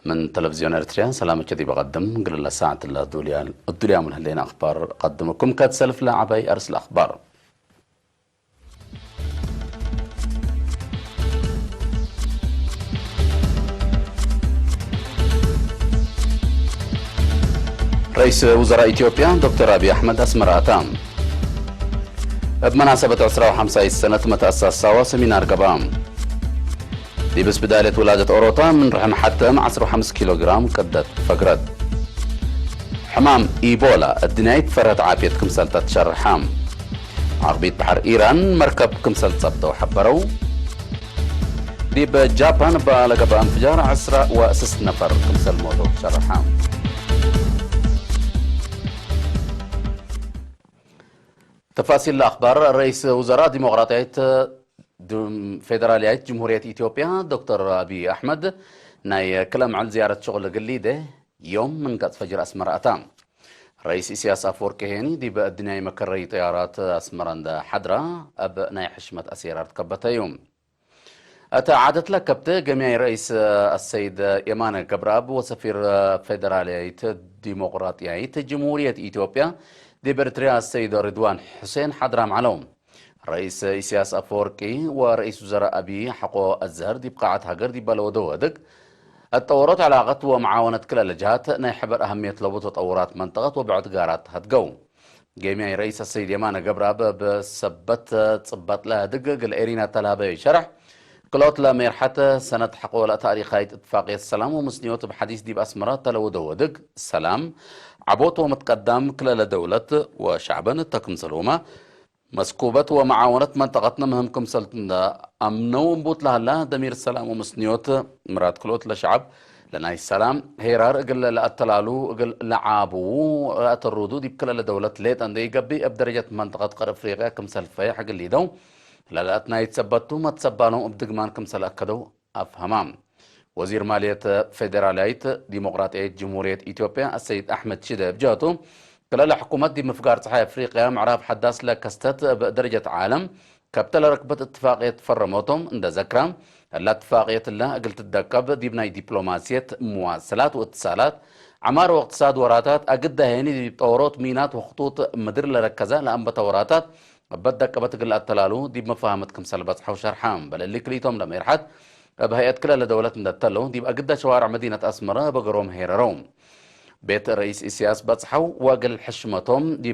من تلفزيون ارتريا سلامة كذي بقدم قل ساعة الدوليا من هلين أخبار قدمكم كتسلف لعبي أرسل أخبار. رئيس وزراء إثيوبيا دكتور أبي أحمد أسمر أتام بمناسبة 50 سنة متأسس سوا سمينار قبام دي بس بداية ولادة أوروتا من رحم حتى 15 كيلوغرام قدت فقرد حمام إيبولا الدنيا فرت عافية كمسلة شرحام عربية بحر إيران مركب كمسلة صبتة وحبروا دي بجابان بلقب انفجار 10 نفر كمسل موتو شرحام. تفاصيل الأخبار. رئيس وزراء ديمقراطية فيدرالية جمهورية إثيوبيا دكتور أبي أحمد ناي كلام عن زيارة شغل قليدة يوم من قد فجر أسمر أتام رئيس إسياس أفوركي هيني دي بأدناي مكري طيارات أسمران حدرة أب ناي حشمة أسيرات كبتا يوم أتا عادت لك كبت جميع رئيس السيد يمان كبراب وسفير فيدرالية ديمقراطية جمهورية إثيوبيا دي برتريا السيد رضوان حسين حضرام علوم رئيس إسياس أفوركي ورئيس وزراء أبي حقو الزهر دي بقاعة هاجر دي بلودو ودق التطورات علاقات ومعاونة كلا الجهات نحبر أهمية لو تطورات منطقة وبعد قارات هتقو جميع رئيس السيد يمان قبراب بسبت تصبت لها دق الإيرينا تلابي شرح كلوت لا ميرحة سنة حقو لا تاريخية اتفاقية السلام ومسنيوت بحديث دي بأسمرات تلودو ودق السلام عبوط ومتقدم كلا دولة وشعبا التكم سلومة مسكوبة ومعاونة منطقتنا مهمكم سلطنا أمنو بوت لها الله دمير السلام ومسنيوت مرات كلوت لشعب لنا السلام هيرار اقل لأتلالو اقل لعابو أترودو دي بكلا دولة ليت اندي قبي بدرجة منطقة قرب افريقيا كم سلفايا حق اللي دو لأتنا يتثبتو ما تثبانو بدقمان كم سل أكدو أفهمام وزير مالية فيدرالية ديمقراطية جمهورية إثيوبيا السيد أحمد شيدة بجاتو كلا حكومة دي مفقار صحيح أفريقيا معراف حداس لكستت بدرجة عالم كابتل ركبة اتفاقية فرموتهم عند ذكرى لا اتفاقية الله قلت الدكاب دي بناي دبلوماسية مواصلات واتصالات عمار واقتصاد وراتات أقد هيني دي بطورات مينات وخطوط مدر لركزة لأن بطوراتات بدك بتقل التلالو دي بمفاهمتكم سلبت حو شرحام بل اللي كليتهم لما يرحت بهيئة كلا لدولة ندتلو دي بقد شوارع مدينة أسمرة بقروم هيرروم بيت رئيس إسياس بتصحو وقل حشمتهم دي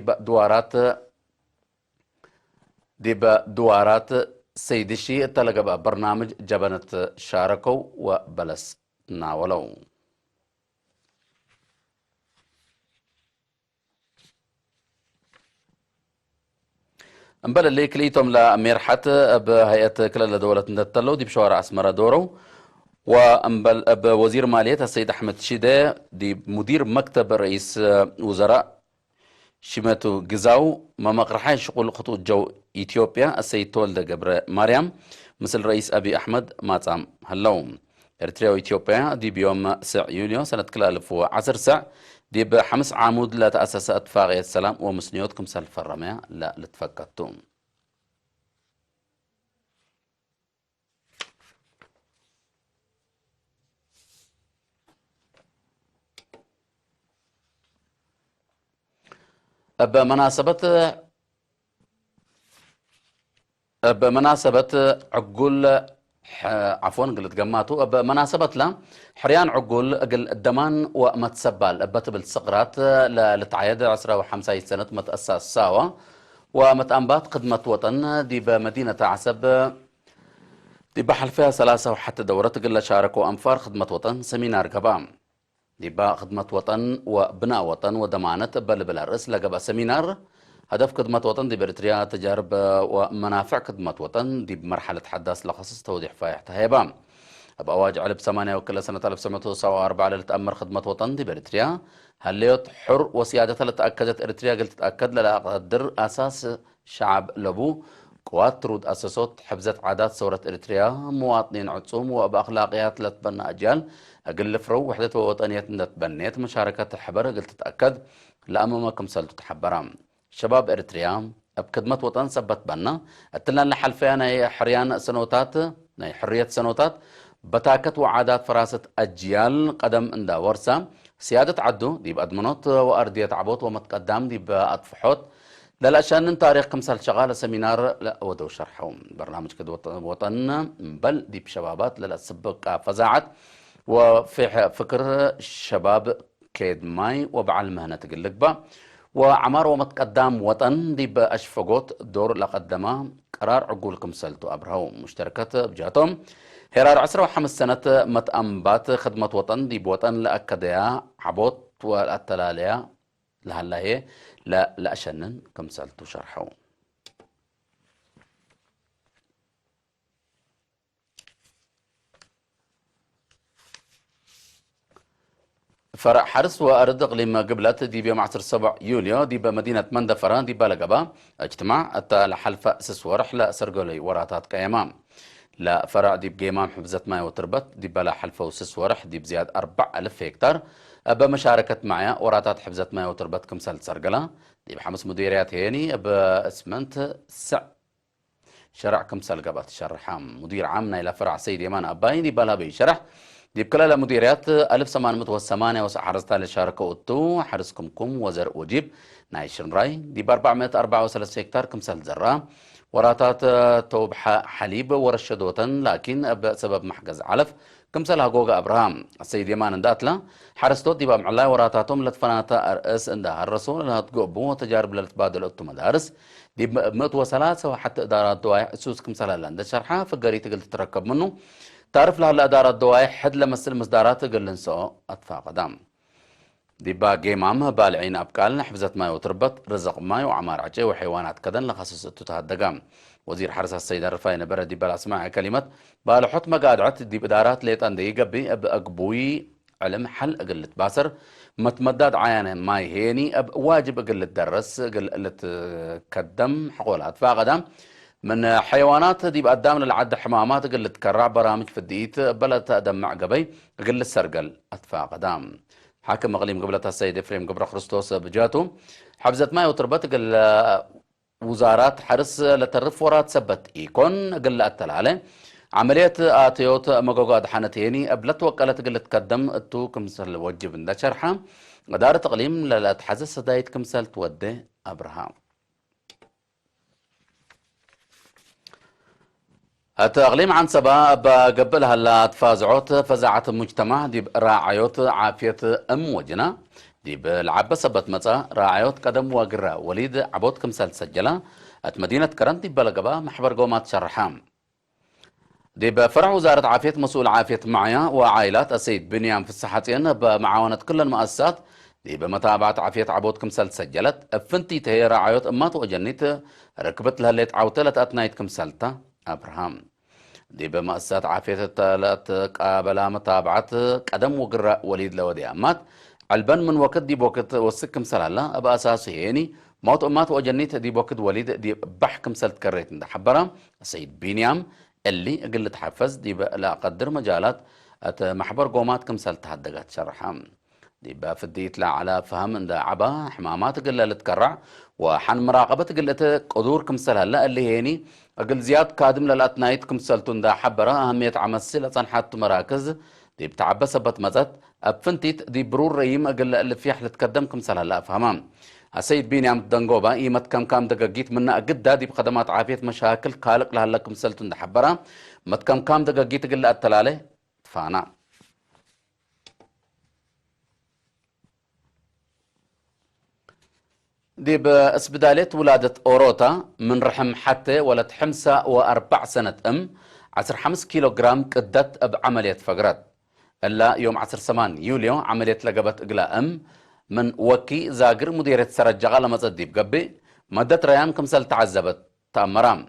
بدوارات سيدشي تلقى برنامج جبنة شاركو وبلس ناولو امبلا اللي كليتهم لميرحت بهيئة كلا لدولة ندتلو دي بشوارع أسمرة دورو وأنبل بوزير مالية السيد أحمد شيدة دي مدير مكتب رئيس وزراء شماتو جزاو ما مقرحين شغل خطوط جو إثيوبيا السيد تولد جبر مريم مثل رئيس أبي أحمد ماتام هلوم إريتريا وإثيوبيا دي بيوم 9 يوليو سنة كلا 1010 ساعة دي بحمس عمود لا تأسس اتفاقية السلام ومسنيوتكم سلف الرمية لا لتفكتم بمناسبة عقول عفوا قلت قماتو بمناسبة لا حريان عقول قل الدمان ومتسبال بتبل صقرات لتعيد 15 سنة متأسس ساوا ومتأنبات خدمة وطن دي بمدينة عسب دي بحل فيها 3 وحتى دورة قل شاركوا أنفار خدمة وطن سمينار قبام دي با خدمة وطن وبناء وطن ودمانة بل الرئيس لقبا سمينار هدف خدمة وطن دي بريتريا تجارب ومنافع خدمة وطن دي بمرحلة حداث لخصص توضيح فايحتها هيبام بأواج علب 8 وكل سنة 1974 لتأمر خدمة وطن دي بريتريا هليوت حر وسيادتها لتأكدت إريتريا قلت تتأكد لا قدر أساس شعب لبو قوات ترود أساسات حفظت عادات ثورة إريتريا مواطنين عصوم وبأخلاقيات لتبنى أجيال أقل فرو وحدة وطنية نتبنيت مشاركة الحبر قلت تتأكد لأمامكم سلطة تحبرام شباب إريتريا بخدمة وطن سبت بنا اتلنا لحل فيها حريان سنوتات حرية سنوتات بتاكت وعادات فراسة أجيال قدم اندا ورسا سيادة عدو دي بأدمنوت وأردية عبوت ومتقدم دي بأطفحوت للأشان تاريخ كمسال شغالة سمينار لا ودو شرحهم برنامج كده وطن بل دي بشبابات للأسبق فزاعت وفي فكر الشباب كيد ماي وبعل مهنة تقلق وعمار ومتقدم وطن دي بأشفقوت دور لقدمه قرار عقولكم سلتو أبرهو مشتركات بجاتهم هرار 15 سنة متأمبات خدمة وطن دي بوطن لأكديا عبوت والأتلاليا لهلا هي لا أشنن كم سألتو شرحو فرع حرس وأرد إقليم قبلت دي بيوم 7 يوليو دي بمدينة مندفران دي بلقبا اجتماع أتى لحلف سسور رحلة سرقولي وراتات كيمام لا فرع دي بقيمام حفظت ماي وتربت دي بلا حلفة وسس ورح دي بزياد 4000 هكتار بمشاركة معايا وراتات حفظت ماي وتربت كمسال سرقلا دي بحمس مديريات هيني باسمنت شرع كمسال قبات شرحام مدير عامنا إلى فرع سيد يمان أباين دي بلا بيشرح دي بكلا مديريات 1808 وحرزتها لشاركة أوتو حرسكم وزر وجيب نايشن راي دي ب 434 هكتار كمسال زرا وراتات توبح حليب ورشدوتن لكن بسبب محجز علف كمسال هاجوجا ابراهام السيد يمان انداتلا حرستوت دي بمعلاي وراتاتهم لتفناتا ارئس اندها الرسول انها تقبو تجارب لتبادل اوتو مدارس دي بمئة وثلاثة وحتى ادارات دوايح اسوس كمسال هلا شرحها فقري تقل تتركب منه تعرف لها الادارات دوايح حد لمس المصدارات تقل نسو اطفاء قدام دي باقي مامها بالعين أبكالنا حفظت ماي وتربط رزق ماي وعمار عجي وحيوانات كذن لخصص الدقام وزير حرس السيد الرفاين برد دي بلا اسماع كلمة بالحط مقادعت دي بدارات ليتان دي قبي أقبوي علم حل أقلت باسر متمدد عيانا ماي هيني واجب أقلت درس أقلت كدم حقولات فاقدام من حيوانات دي بقدام للعد حمامات أقلت كرع برامج في الديت بلا تقدم مع قبي أقلت سرقل أتفاق قدام حاكم مغليم قبلتها السيد إفريم قبر خريستوس بجاتو حفزت ماي وتربت قل وزارات حرس لترف ورات سبت إيكون قل التلالة عملية آتيوت مقوقات حانتيني أبلت وقالت قل تقدم أتو كمسل وجب دا شرحة إدارة تقليم لتحزس دايت كمسل تودي أبراهام التأقليم عن سبا بقبلها لا تفازعوت فزعت المجتمع دي راعيوت عافية وجنا دي بالعبة سبت متى راعيوت قدم وقرا وليد عبوت كمسال سجلة مدينة كرنت دي بلقبا محبر قومات شرحام دي بفرع وزارة عافية مسؤول عافية معايا وعائلات السيد بنيام في الصحتين بمعاونة كل المؤسسات دي بمتابعة عافية عبوت كمسال سجلت فنتي تهي راعيوت امات وجنيت ركبت لها اللي تعوتلت اتنايت كمسالتا أبراهام دي بمؤسسات عافية التالت قابل متابعة قدم وقراء وليد لودي أمات علبن من وقت دي بوقت وسكم سلالة أبا أساسي يعني موت أمات وجنيت دي بوقت وليد دي بحكم سلت كريت ده حبرا السيد بينيام اللي قلت حفز دي لا قدر مجالات محبر قومات كم سلت هدقات شرحام دي بفديت لا على فهم ان عبا حمامات قل تكرع وحن مراقبة قلت قدور كم سلالة اللي هيني أقل زياد كادم للأتنايت كم سلتون دا حبرا أهمية عمسي لصنحات مراكز دي بتعبى سبت مزت أبفنتيت دي برور ريم أقل اللي في حلت قدم كم سلالة فهمام السيد بيني عم دنقوبا إيمت كم دقاقيت منا أقد دي بخدمات عافية مشاكل خالق لها لكم سلتون دا حبرا مت كم دقاقيت قل التلالة فانا دي باسبدالية ولادة أوروتا من رحم حتى ولد حمسة و4 سنة 15 كيلوغرام قدت بعملية فقرات إلا يوم 18 يوليو عملية لقبت إقلاء من وكي زاقر مديرة سرجغة لما تصدي بقبي مدت ريان كمسل تعذبت تأمرام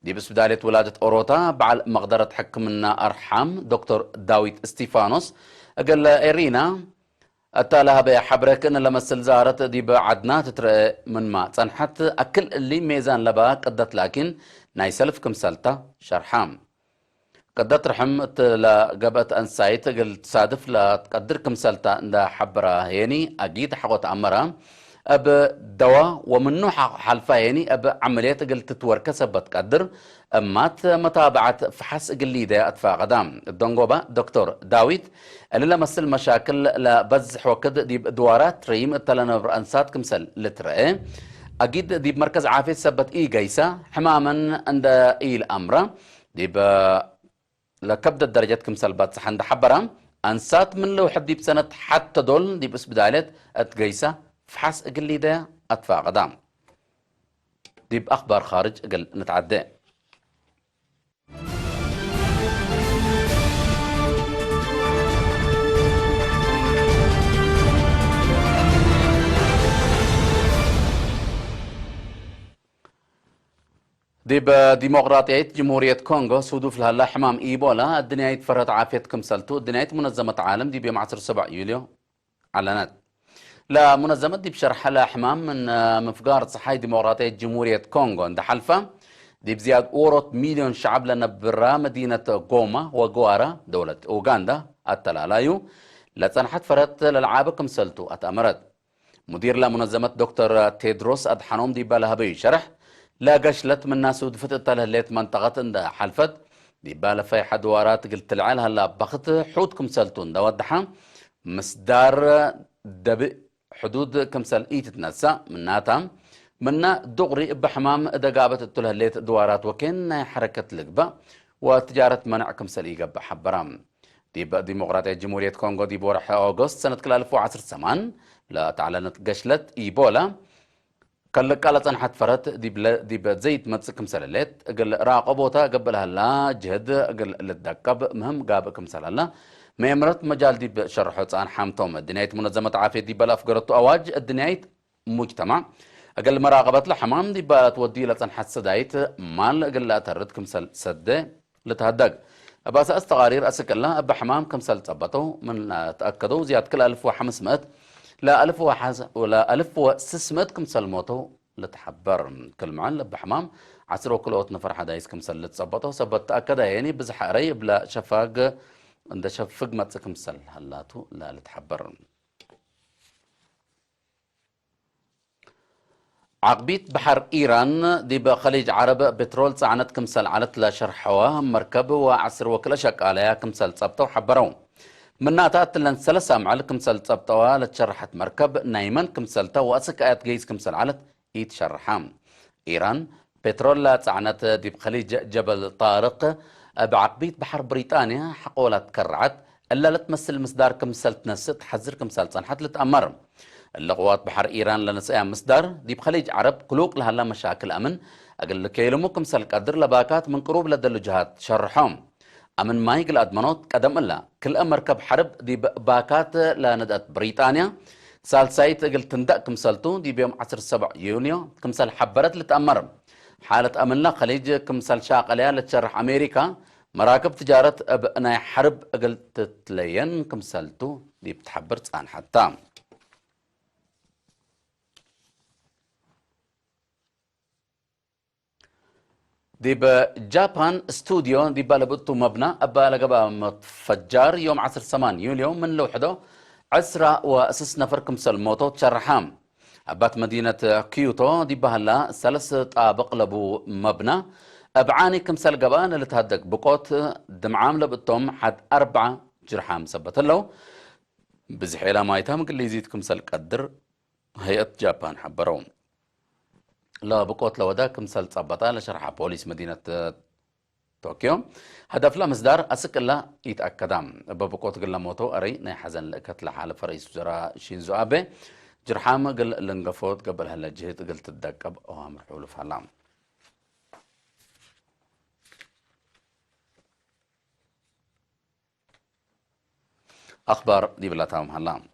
دي باسبدالية ولادة أوروتا بعد مقدرة حكمنا أرحام دكتور داويد استيفانوس قال إيرينا أتالها بحبرك إن لما السلزارة دي بعدنا تترى من ما صنحت أكل اللي ميزان لبا قدت لكن نايسلف كمسلتا شرحام قدت رحم لا قبت أنسايت قل تصادف لا تقدر كمسلتا دا حبرا هيني أجيد حقوت أمرا أب دواء ومنه حلفا يعني أب عمليات قلت توركسب بتقدر أمات متابعة فحص قليدة أطفا قدام الدنقوبة دكتور داويد اللي لمسل مشاكل لبزح وكد دي دوارات ريم التلنا برأنسات كمسل لترأي أكيد دي بمركز عافية سبت إي جيسة حماما عند إي الأمر دي لكبد الدرجات كمسل باتسحن حبرام أنسات من لو حد بسنة حتى دول دي بس بدايلت أتجيسة فحص أقل ده أدفع قدام دي بأخبار خارج أقل نتعدى دي بديمقراطية جمهورية كونغو سودوف لها حمام إيبولا الدنيا يتفرد عافية كمسلتو الدنيا منظمة عالم دي بيوم 7 يوليو علنت لا منظمة دي بشرح لها حمام من مفقارة صحي ديمقراطية جمهورية كونغو عند حلفة دي بزياد أورط مليون شعب لنا برا مدينة غوما وغوارا دولة أوغندا التلالايو لتنحت فرت للعابكم سلتو أتأمرت مدير لمنظمة دكتور تيدروس أدحانوم دي بالها بيشرح لا قشلت من ناس ودفت ليت منطقة دا حلفت دي بالا في حدوارات قلت العالها لا بخت حودكم سلتون دا ودحا مسدار دبئ حدود كمسل اي تتنسى من ناتام منا دغري بحمام اذا قابت التلهليت دوارات وكن حركة لقبة وتجارة منع كمسل اي قبة حبرام دي ديمقراطية جمهورية كونغو دي بورح أغسطس سنة 2010 لا تعلنت قشلت إيبولا قالت أن حتفرت دي بزيت متسكم سلالات قال راقبوتا قبلها لا جهد قال للدكب مهم قابكم سلالا ما يمرت مجال دي بشرحت عن حامتهم الدنيا منظمة عافية دي بلا أفقرت أواج الدنيا مجتمع قال مراقبة لحمام دي بتودي لتن حسدايت مال قال لا تردكم سد لتهدق بس استغارير أسك الله أبا حمام كم سل تثبتوا من تأكدوا زيادة كل 1500 لا 1000 ولا 1600 كم سل موتوا لتحبر كل معن أبا حمام عسروا كل وقت نفر حدا يس كم سل تثبتوا سبت تأكد يعني بزح قريب لا شفاق عند شفق ما كم سل هلاتو لا لتحبر عقبيت بحر إيران دي بخليج عرب بترول صعنت كمسل علت لشرحوها مركب وعسر وكل شك عليها كمسل صبتو حبرون من ناتات لن سلسة معل كمسل صبتوها لتشرحت مركب نايمن كمسلتا واسك آيات جيز كمسل علت يتشرحام إيران بترول صعنت دي بخليج جبل طارق بعقبيت بحر بريطانيا حقولة تكرعت إلا لتمثل مصدار كمسل تنسط حزر كمسل صنحت لتأمر اللغوات بحر إيران لنسأها مصدر دي بخليج عرب كلوك لها لا مشاكل أمن أقل كيلموكم سل قدر لباكات من قروب لدى الجهات شرحهم أمن ما يقل أدمنوت قدم الله كل مركب حرب دي باكات لندأت بريطانيا سال سايت أقل تندق كمسلتون دي بيوم 7 يونيو كمسل حبرت لتأمر حالة أمن الله خليج كمسل شاق عليها لتشرح أمريكا مراكب تجارة أبناء حرب أقل تتلين كمسلتو دي بتحبر تسان حتى دي بجابان استوديو دي بالبطو مبنى أبا لقبا متفجر يوم 8 يوليو من لوحده 10 نفر كمسل موتو تشرحام أبات مدينة كيوتو دي بهلا 3 طابق لبو مبنى أبعاني كمسل قبان اللي تهدق بقوت دمعام لبطوم حد 4 جرحام سبت له بزحيلا ما يتهم قل يزيد كمسل قدر هيئة جابان حبرون لا بقوت لودا كمسل صبطا لشرح بوليس مدينة طوكيو هدف لا مصدر أسك الله يتأكدام بقوت قل موتو أري ناي حزن لكت لحالة رئيس وزراء شينزو أبي جرحام قل لنقفوت قبل هلا جهت قل تدقب أوامر حلوف هلام أخبار دي بلاتهم هلام